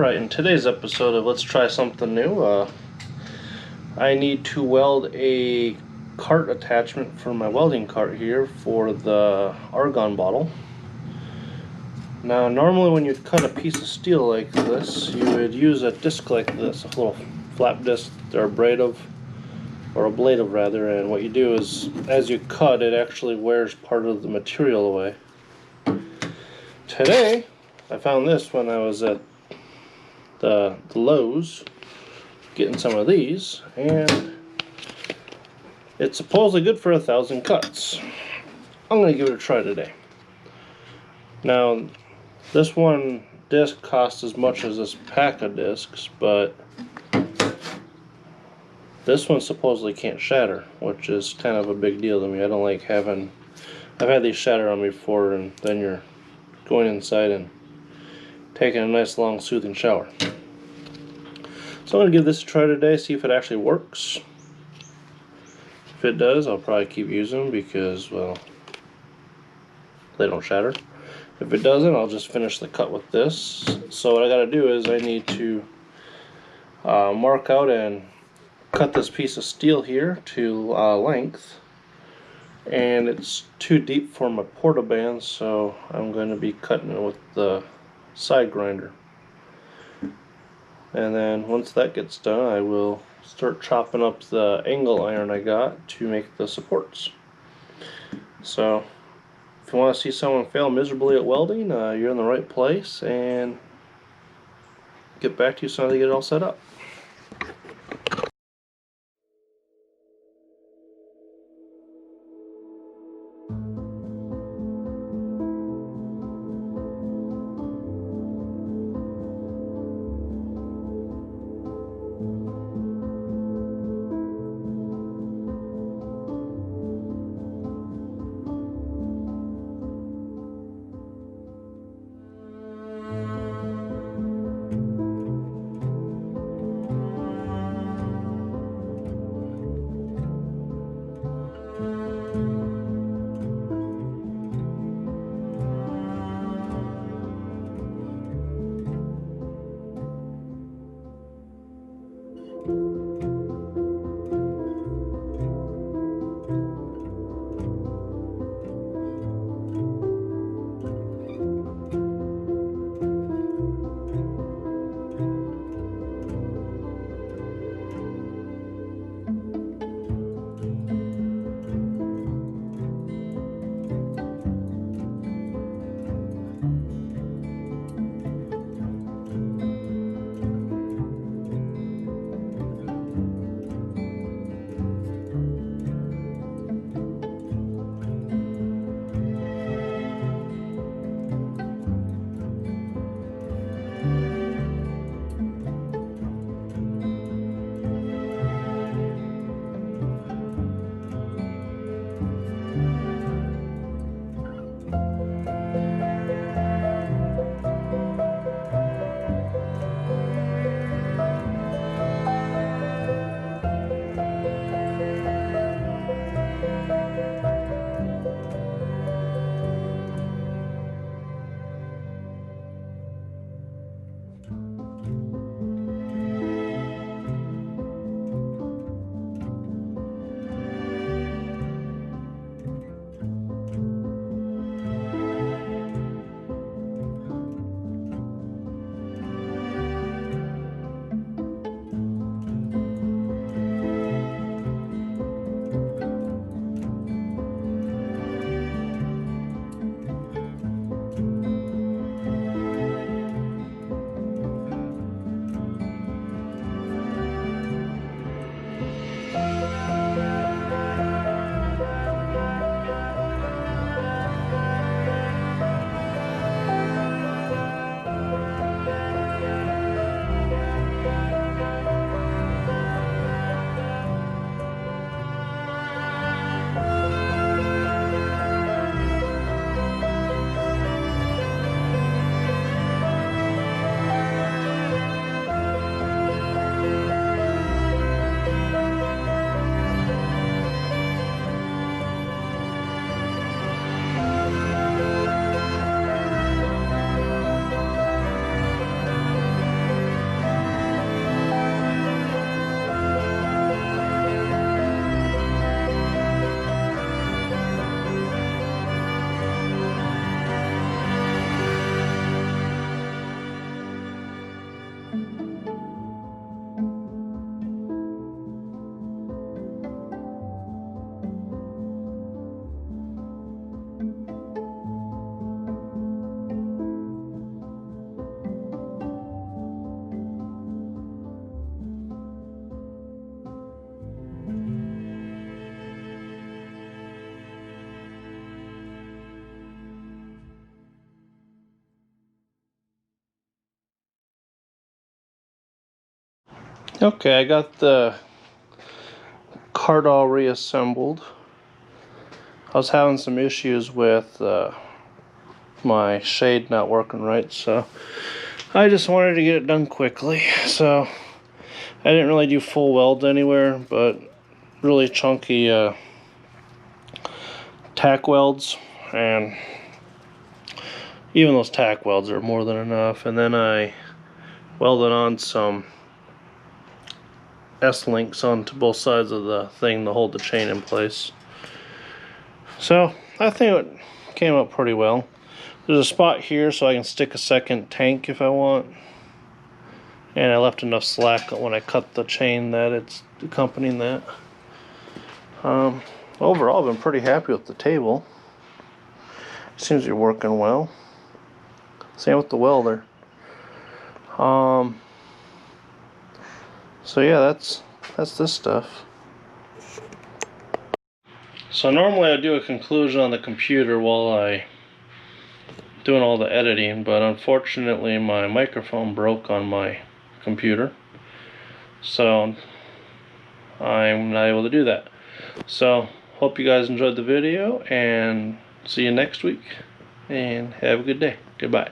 Alright, in today's episode of Let's Try Something New, I need to weld a cart attachment for my welding cart here for the Argon bottle. Now normally when you cut a piece of steel like this, you would use a disc like this, a little flap disc or a blade of rather, and what you do is as you cut it actually wears part of the material away. Today I found this when I was at the Lowe's getting some of these, and it's supposedly good for 1,000 cuts. I'm going to give it a try today. Now this one disc costs as much as this pack of discs, but this one supposedly can't shatter, which is kind of a big deal to me. I don't like having, I've had these shatter on me before, and then you're going inside and taking a nice long soothing shower. So I'm going to give this a try today, see if it actually works. If it does, I'll probably keep using them because, well, they don't shatter. If it doesn't, I'll just finish the cut with this. So what I got to do is I need to mark out and cut this piece of steel here to length. And it's too deep for my portaband, so I'm going to be cutting it with the side grinder. And then once that gets done, I will start chopping up the angle iron I got to make the supports. So if you want to see someone fail miserably at welding, you're in the right place, and get back to you as soon as I get it all set up. Okay, I got the cart all reassembled. I was having some issues with my shade not working right, so I just wanted to get it done quickly. So I didn't really do full weld anywhere, but really chunky tack welds, and even those tack welds are more than enough. And then I welded on some S-links onto both sides of the thing to hold the chain in place. So I think it came out pretty well. There's a spot here so I can stick a second tank if I want, and I left enough slack when I cut the chain that it's accompanying that. Overall, I've been pretty happy with the table. Seems to be working well. Same with the welder. So yeah, that's this stuff. So normally I do a conclusion on the computer while I doing all the editing, but unfortunately my microphone broke on my computer, so I'm not able to do that. So hope you guys enjoyed the video, and see you next week, and have a good day. Goodbye.